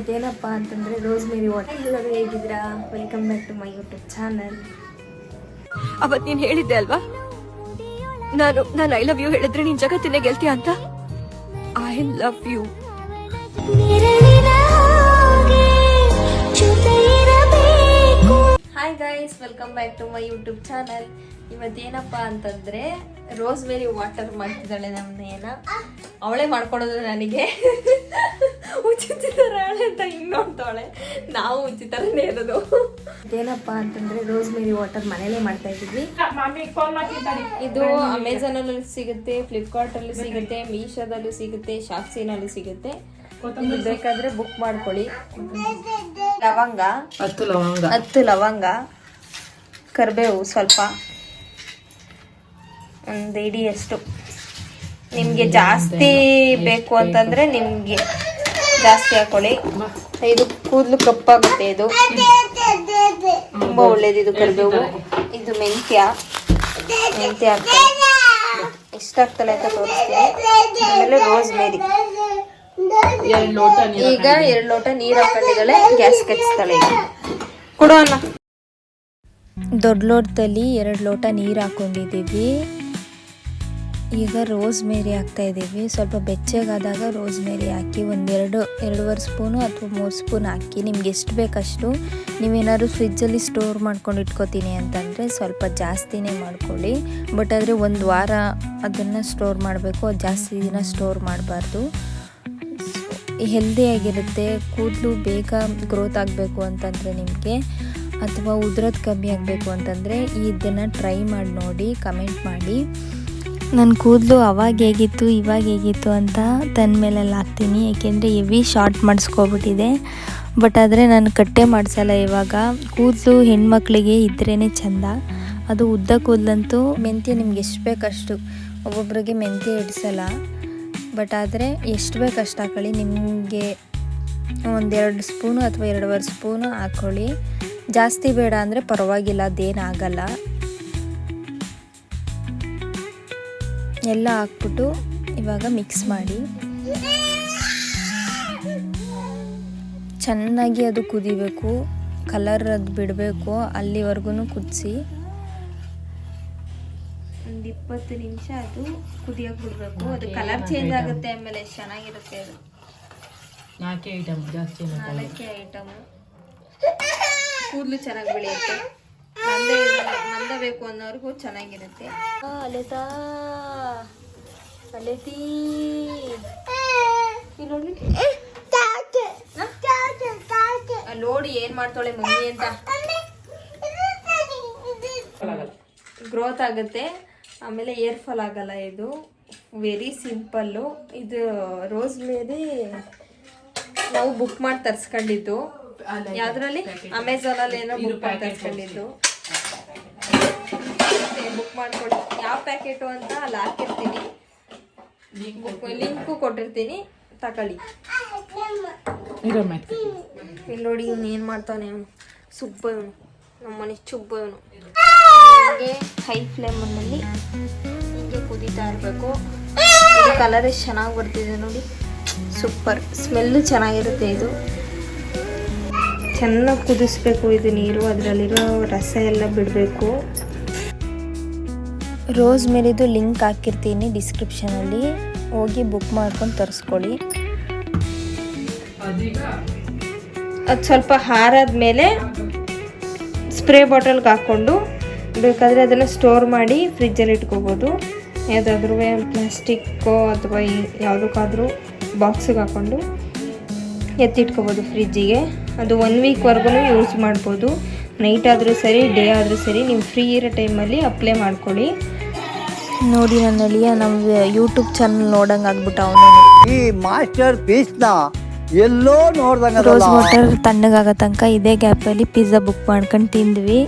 ಇದೇನಪ್ಪ ಅಂತಂದರೆ rosemary water. ಎಲ್ಲರೂ ಹೇಗಿದ್ದೀರಾ? Welcome back to my YouTube channel. ಅವತ್ತು ನೀನು ಹೇಳಿದ್ದೆ ಅಲ್ವಾ, ನಾನು ಐ ಲವ್ ಯು ಹೇಳಿದ್ರೆ ನೀನು ಜಗತ್ತಿನ ಗೆಲ್ತೀಯ ಅಂತ. I love you. Hi guys, welcome back to my YouTube channel. ಇವತ್ತೇನಪ್ಪ ಅಂತಂದರೆ ರೋಸ್ಮೇರಿ ವಾಟರ್ ಮಾಡ್ತಿದ್ದಾಳೆ ನಮ್ಮನೇನ. ಅವಳೇ ಮಾಡ್ಕೊಡೋದು ನನಗೆ. ಉಚಿತರಾಳೆ ಅಂತ ಹಿಂಗೆ ನೋಡ್ತಾಳೆ. ನಾವು ಉಚಿತರನೇ ಇರೋದು. ಏನಪ್ಪ ಅಂತಂದರೆ ರೋಸ್ಮೇರಿ ವಾಟರ್ ಮನೇಲೇ ಮಾಡ್ತಾ ಇದ್ದೀವಿ. ಇದು ಅಮೆಝಾನಲ್ಲೂ ಸಿಗುತ್ತೆ, ಫ್ಲಿಪ್ಕಾರ್ಟಲ್ಲೂ ಸಿಗುತ್ತೆ, ಮೀಶೋದಲ್ಲೂ ಸಿಗುತ್ತೆ, ಶಾಪ್ಸಿನಲ್ಲೂ ಸಿಗುತ್ತೆ. ಇದು ಬೇಕಾದರೆ ಬುಕ್ ಮಾಡ್ಕೊಳ್ಳಿ. ಲವಂಗ 10 ಲವಂಗ, ಕರಿಬೇವು ಸ್ವಲ್ಪ, ಒಂದು ಇಡಿಯಷ್ಟು. ನಿಮಗೆ ಜಾಸ್ತಿ ಬೇಕು ಅಂತಂದರೆ ನಿಮಗೆ ಜಾಸ್ತಿ ಹಾಕೊಳ್ಳಿ. ಇದು ಕೂದಲು ಕಪ್ಪಾಗುತ್ತೆ. ಇದು ತುಂಬ ಒಳ್ಳೇದು. ಇದು ಕರಿಬೇವು, ಇದು ಮೆಂತ್ಯ ಹಾಕ್ತಾರೆ. ಎಷ್ಟಾಗ್ತಲೆ ಅಂತ ತೋರಿಸ್ತೀನಿ. ಆಮೇಲೆ ರೋಸ್ಮೇರಿ. ಈಗ 2 ಲೋಟ ನೀರು ಹಾಕೊಂಡಿದ್ದಾಳೆ. ಗ್ಯಾಸ್ ಕಚ್ತಾಳೆ. ಕೊಡೋಣ. ದೊಡ್ಡ ಲೋಟದಲ್ಲಿ 2 ಲೋಟ ನೀರು ಹಾಕೊಂಡಿದ್ದೀವಿ. ಈಗ ರೋಸ್ಮೇರಿ ಹಾಕ್ತಾ ಇದ್ದೀವಿ. ಸ್ವಲ್ಪ ಬೆಚ್ಚಗಾದಾಗ ರೋಸ್ಮೇರಿ ಹಾಕಿ ಎರಡೂವರೆ ಸ್ಪೂನು ಅಥವಾ 3 ಸ್ಪೂನ್ ಹಾಕಿ. ನಿಮ್ಗೆ ಎಷ್ಟು ಬೇಕಷ್ಟು. ನೀವೇನಾದ್ರು ಫ್ರಿಜ್ಜಲ್ಲಿ ಸ್ಟೋರ್ ಮಾಡ್ಕೊಂಡು ಇಟ್ಕೋತೀನಿ ಅಂತಂದರೆ ಸ್ವಲ್ಪ ಜಾಸ್ತಿನೇ ಮಾಡ್ಕೊಳ್ಳಿ. ಬಟ್ ಆದರೆ 1 ವಾರ ಅದನ್ನು ಸ್ಟೋರ್ ಮಾಡಬೇಕು. ಅದು ಜಾಸ್ತಿ ದಿನ ಸ್ಟೋರ್ ಮಾಡಬಾರ್ದು. ಹೆಲ್ದಿಯಾಗಿರುತ್ತೆ. ಕೂದಲು ಬೇಗ ಗ್ರೋತ್ ಆಗಬೇಕು ಅಂತಂದರೆ ನಿಮಗೆ, ಅಥವಾ ಉದುರೋದು ಕಮ್ಮಿ ಆಗಬೇಕು ಅಂತಂದರೆ ಇದನ್ನು ಟ್ರೈ ಮಾಡಿ ನೋಡಿ, ಕಮೆಂಟ್ ಮಾಡಿ. ನನ್ನ ಕೂದಲು ಅವಾಗ ಹೇಗಿತ್ತು ಇವಾಗ ಹೇಗಿತ್ತು ಅಂತ ತನ್ನ ಮೇಲೆಲ್ಲ ಹಾಕ್ತೀನಿ. ಏಕೆಂದರೆ ಹೆವಿ ಶಾರ್ಟ್ ಮಾಡಿಸ್ಕೊಬಿಟ್ಟಿದೆ. ಬಟ್ ಆದರೆ ನಾನು ಕಟ್ಟೆ ಮಾಡಿಸಲ್ಲ ಇವಾಗ. ಕೂದಲು ಹೆಣ್ಮಕ್ಳಿಗೆ ಇದ್ರೇ ಚೆಂದ. ಅದು ಉದ್ದ ಕೂದಲಂತೂ ಮೆಂತ್ಯ ನಿಮ್ಗೆ ಎಷ್ಟು ಬೇಕಷ್ಟು. ಒಬ್ಬೊಬ್ಬರಿಗೆ ಮೆಂತ್ಯ ಹಿಡಿಸಲ್ಲ. ಬಟ್ ಆದರೆ ಎಷ್ಟು ಬೇಕಷ್ಟು ಹಾಕೊಳ್ಳಿ. ನಿಮಗೆ 1-2 ಸ್ಪೂನು ಅಥವಾ 2.5 ಸ್ಪೂನು ಹಾಕ್ಕೊಳ್ಳಿ. ಜಾಸ್ತಿ ಬೇಡ ಅಂದರೆ ಪರವಾಗಿಲ್ಲ, ಅದೇನಾಗಲ್ಲ. ಎಲ್ಲ ಹಾಕ್ಬಿಟ್ಟು ಇವಾಗ ಮಿಕ್ಸ್ ಮಾಡಿ ಚೆನ್ನಾಗಿ ಅದು ಕುದಿಬೇಕು. ಕಲರ್ ಅದು ಬಿಡಬೇಕು. ಅಲ್ಲಿವರೆಗೂ ಕುದಿಸಿ ಒಂದು 20 ನಿಮಿಷ ಅದು ಕುದಿಯೋಕೆ ಬಿಡಬೇಕು. ಅದು ಕಲರ್ ಚೇಂಜ್ ಆಗುತ್ತೆ. ಆಮೇಲೆ ಎಷ್ಟು ಚೆನ್ನಾಗಿರುತ್ತೆ ಅದು. 4 ಐಟಮು. ಕೂದಲು ಚೆನ್ನಾಗಿ ಬೆಳೆಯುತ್ತೆ. ಮಂದ ಬೇಕು ಅನ್ನೋರ್ಗೂ ಚೆನ್ನಾಗಿರುತ್ತೆ. ನೋಡಿ ಏನ್ ಮಾಡ್ತಾಳೆ ಮಮ್ಮಿ ಅಂತ. ಗ್ರೋತ್ ಆಗುತ್ತೆ. ಆಮೇಲೆ ಏರ್ ಫಾಲ್ ಆಗಲ್ಲ. ಇದು ವೆರಿ ಸಿಂಪಲ್ಲು. ಇದು ರೋಸ್ಮೇರಿ ನಾವು ಬುಕ್ ಮಾಡಿ ತರಿಸ್ಕೊಂಡಿದ್ದು. ಯಾವ್ದ್ರಲ್ಲಿ? ಅಮೆಝಾನಲ್ಲಿ ಏನೋ ಬುಕ್ ಮಾಡಿ ತರಿಸ್ಕೊಂಡಿದ್ದು. ಬುಕ್ ಮಾಡ್ಕೊಳ್ಳಿ. ಯಾವ ಪ್ಯಾಕೆಟು ಅಂತ ಅಲ್ಲಿ ಹಾಕಿರ್ತೀನಿ. ಲಿಂಕು ಕೊಟ್ಟಿರ್ತೀನಿ, ತಗೊಳ್ಳಿ. ಇಲ್ಲಿ ನೋಡಿ ಇವನು ಏನು ಮಾಡ್ತಾನೆ. ಅವನು ಸುಬ್ಬ, ಇವನು ನಮ್ಮ ಮನೆ ಚುಬ್ಬ. ಇವನು ಹೀಗೆ ಹೈ ಫ್ಲೇಮಲ್ಲಿ ಹೀಗೆ ಕುದೀತಾ ಇರಬೇಕು. ಇದು ಕಲರ್ ಎಷ್ಟು ಚೆನ್ನಾಗಿ ಬರ್ತಿದೆ ನೋಡಿ. ಸೂಪರ್. ಸ್ಮೆಲ್ಲು ಚೆನ್ನಾಗಿರುತ್ತೆ. ಇದು ಚೆನ್ನಾಗಿ ಕುದಿಸ್ಬೇಕು. ಇದು ನೀರು ಅದರಲ್ಲಿರೋ ರಸ ಎಲ್ಲ ಬಿಡಬೇಕು. ರೋಸ್ಮೇರಿದು ಲಿಂಕ್ ಹಾಕಿರ್ತೀನಿ ಡಿಸ್ಕ್ರಿಪ್ಷನಲ್ಲಿ. ಹೋಗಿ ಬುಕ್ ಮಾಡ್ಕೊಂಡು ತರಿಸ್ಕೊಳ್ಳಿ. ಅದು ಸ್ವಲ್ಪ ಹಾರಾದ ಮೇಲೆ ಸ್ಪ್ರೇ ಬಾಟಲ್ಗೆ ಹಾಕ್ಕೊಂಡು ಬೇಕಾದರೆ ಅದನ್ನು ಸ್ಟೋರ್ ಮಾಡಿ ಫ್ರಿಜ್ಜಲ್ಲಿ ಇಟ್ಕೋಬೋದು. ಯಾವುದಾದ್ರೂ ಪ್ಲಾಸ್ಟಿಕ್ಕೋ ಅಥವಾ ಯಾವುದಕ್ಕಾದ್ರೂ ಬಾಕ್ಸಿಗೆ ಹಾಕ್ಕೊಂಡು ಎತ್ತಿಟ್ಕೋಬೋದು ಫ್ರಿಜ್ಜಿಗೆ. ಅದು 1 ವೀಕ್ವರೆಗೂ ಯೂಸ್ ಮಾಡ್ಬೋದು. ನೈಟ್ ಆದರೂ ಸರಿ, ಡೇ ಆದರೂ ಸರಿ. ನೀವು ಫ್ರೀ ಇರೋ ಟೈಮಲ್ಲಿ ಅಪ್ಲೈ ಮಾಡ್ಕೊಳ್ಳಿ. ನೋಡಿ ನನ್ನ ಅಳಿಯ ನಮ್ಮ ಯೂಟ್ಯೂಬ್ ಚಾನಲ್ ನೋಡಂಗೆ ಆಗ್ಬಿಟ್ಟ. ಅವನು ಈ ಮಾಸ್ಟರ್ ಪೀಸ್ನ ಎಲ್ಲೋ ನೋಡ್ದಂಗೆ. ರೋಸ್ ವಾಟರ್ ತಣ್ಣಗಾಗೋ ತನಕ ಇದೇ ಗ್ಯಾಪಲ್ಲಿ ಪಿಜ್ಜಾ ಬುಕ್ ಮಾಡ್ಕೊಂಡು ತಿಂದ್ವಿ.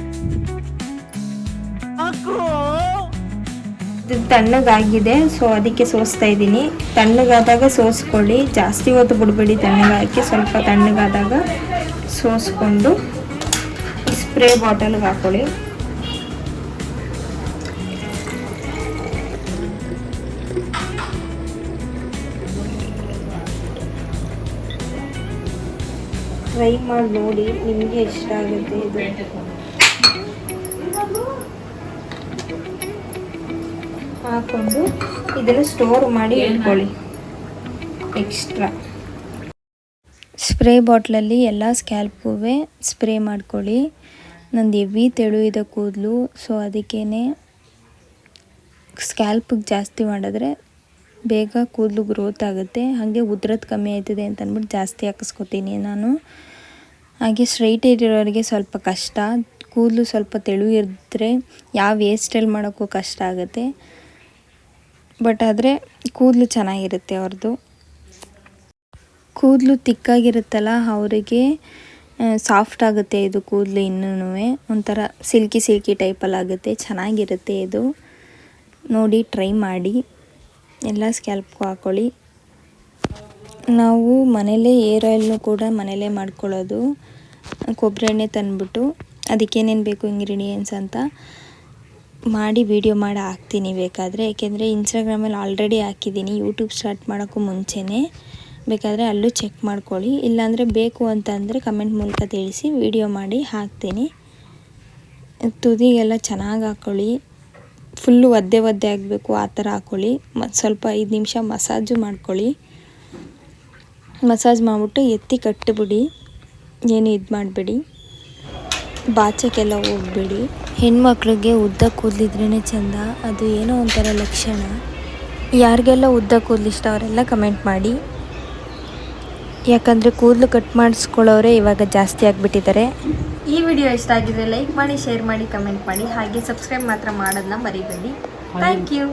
ಇದು ತಣ್ಣಗಾಗಿದೆ, ಸೊ ಅದಕ್ಕೆ ಸೋಸ್ತಾ ಇದ್ದೀನಿ. ತಣ್ಣಗಾದಾಗ ಸೋಸ್ಕೊಳ್ಳಿ. ಜಾಸ್ತಿ ಹೊತ್ತು ಬಿಡಬೇಡಿ ತಣ್ಣಗಾಕಿ. ಸ್ವಲ್ಪ ತಣ್ಣಗಾದಾಗ ಸೋಸ್ಕೊಂಡು ಸ್ಪ್ರೇ ಬಾಟಲ್ಗೆ ಹಾಕೊಳ್ಳಿ. ಟ್ರೈ ಮಾಡಿ ನೋಡಿ, ನಿಮಗೆ ಇಷ್ಟ ಆಗುತ್ತೆ ಇದು. ಹಾಕ್ಕೊಂಡು ಇದನ್ನು ಸ್ಟೋರ್ ಮಾಡಿ ಇಟ್ಕೊಳ್ಳಿ. ಎಕ್ಸ್ಟ್ರಾ ಸ್ಪ್ರೇ ಬಾಟ್ಲಲ್ಲಿ ಎಲ್ಲ ಸ್ಕ್ಯಾಲ್ಪ್ಗೂ ಸ್ಪ್ರೇ ಮಾಡ್ಕೊಳ್ಳಿ. ನಂದು ಹೆವಿ ತೆಳು ಇದೆ ಕೂದಲು, ಸೊ ಅದಕ್ಕೇ ಸ್ಕ್ಯಾಲ್ಪಿಗೆ ಜಾಸ್ತಿ ಮಾಡಿದ್ರೆ ಬೇಗ ಕೂದಲು ಗ್ರೋತ್ ಆಗುತ್ತೆ. ಹಾಗೆ ಉದ್ರದ್ದು ಕಮ್ಮಿ ಆಯ್ತದೆ ಅಂತ ಅಂದ್ಬಿಟ್ಟು ಜಾಸ್ತಿ ಹಾಕಿಸ್ಕೊತೀನಿ ನಾನು. ಹಾಗೆ ಸ್ಟ್ರೈಟ್ ಇರೋರಿಗೆ ಸ್ವಲ್ಪ ಕಷ್ಟ, ಕೂದಲು ಸ್ವಲ್ಪ ತೆಳು ಇದ್ದರೆ ಯಾವ ಹೇರ್ ಸ್ಟೈಲ್ ಮಾಡೋಕ್ಕೂ ಕಷ್ಟ ಆಗುತ್ತೆ. ಬಟ್ ಆದರೆ ಕೂದಲು ಚೆನ್ನಾಗಿರುತ್ತೆ ಅವ್ರದ್ದು. ಕೂದಲು ತಿಕ್ಕಾಗಿರುತ್ತಲ್ಲ ಅವರಿಗೆ ಸಾಫ್ಟ್ ಆಗುತ್ತೆ ಇದು ಕೂದಲು, ಇನ್ನೂ ಒಂಥರ ಸಿಲ್ಕಿ ಟೈಪಲ್ಲಿ ಆಗುತ್ತೆ, ಚೆನ್ನಾಗಿರುತ್ತೆ ಇದು. ನೋಡಿ ಟ್ರೈ ಮಾಡಿ, ಎಲ್ಲ ಸ್ಕ್ಯಾಲ್ಪ್ಗೂ ಹಾಕ್ಕೊಳ್ಳಿ. ನಾವು ಮನೇಲೇ ಏರ್ ಆಯಿಲ್ನು ಕೂಡ ಮನೇಲೇ ಮಾಡ್ಕೊಳ್ಳೋದು. ಕೊಬ್ಬರಿ ಎಣ್ಣೆ ತಂದುಬಿಟ್ಟು ಅದಕ್ಕೇನೇನು ಬೇಕು ಇಂಗ್ರೀಡಿಯೆಂಟ್ಸ್ ಅಂತ ಮಾಡಿ ವಿಡಿಯೋ ಮಾಡಿ ಹಾಕ್ತೀನಿ ಬೇಕಾದರೆ. ಏಕೆಂದರೆ ಇನ್ಸ್ಟಾಗ್ರಾಮಲ್ಲಿ ಆಲ್ರೆಡಿ ಹಾಕಿದ್ದೀನಿ, ಯೂಟ್ಯೂಬ್ ಸ್ಟಾರ್ಟ್ ಮಾಡೋಕ್ಕೂ ಮುಂಚೆನೇ. ಬೇಕಾದರೆ ಅಲ್ಲೂ ಚೆಕ್ ಮಾಡ್ಕೊಳ್ಳಿ. ಇಲ್ಲಾಂದರೆ ಬೇಕು ಅಂತಂದರೆ ಕಮೆಂಟ್ ಮೂಲಕ ತಿಳಿಸಿ, ವಿಡಿಯೋ ಮಾಡಿ ಹಾಕ್ತೀನಿ. ತುದಿಗೆಲ್ಲ ಚೆನ್ನಾಗಿ ಹಾಕ್ಕೊಳ್ಳಿ, ಫುಲ್ಲು ಒದ್ದೆ ಆಗಬೇಕು ಆ ಥರ ಹಾಕ್ಕೊಳ್ಳಿ. ಮತ್ತು ಸ್ವಲ್ಪ 5 ನಿಮಿಷ ಮಸಾಜು ಮಾಡ್ಕೊಳ್ಳಿ. ಮಸಾಜ್ ಮಾಡಿಬಿಟ್ಟು ಎತ್ತಿ ಕಟ್ಟಿಬಿಡಿ, ಏನು ಇದು ಮಾಡಬೇಡಿ, ಬಾಚಕ್ಕೆಲ್ಲ ಹೋಗಬೇಡಿ. ಹೆಣ್ಮಕ್ಳಿಗೆ ಉದ್ದ ಕೂದಲಿದ್ರೇ ಚೆಂದ, ಅದು ಏನೋ ಒಂಥರ ಲಕ್ಷಣ. ಯಾರಿಗೆಲ್ಲ ಉದ್ದ ಕೂದಲಿಷ್ಟ ಅವರೆಲ್ಲ ಕಮೆಂಟ್ ಮಾಡಿ. ಯಾಕಂದರೆ ಕೂದಲು ಕಟ್ ಮಾಡಿಸ್ಕೊಳ್ಳೋರೆ ಇವಾಗ ಜಾಸ್ತಿ ಆಗಿಬಿಟ್ಟಿದ್ದಾರೆ. ಈ ವಿಡಿಯೋ ಇಷ್ಟ ಆಗಿದ್ರೆ ಲೈಕ್ ಮಾಡಿ, ಶೇರ್ ಮಾಡಿ, ಕಮೆಂಟ್ ಮಾಡಿ. ಹಾಗೆ ಸಬ್ಸ್ಕ್ರೈಬ್ ಮಾತ್ರ ಮಾಡೋದನ್ನ ಮರಿಬೇಡಿ. Thank you.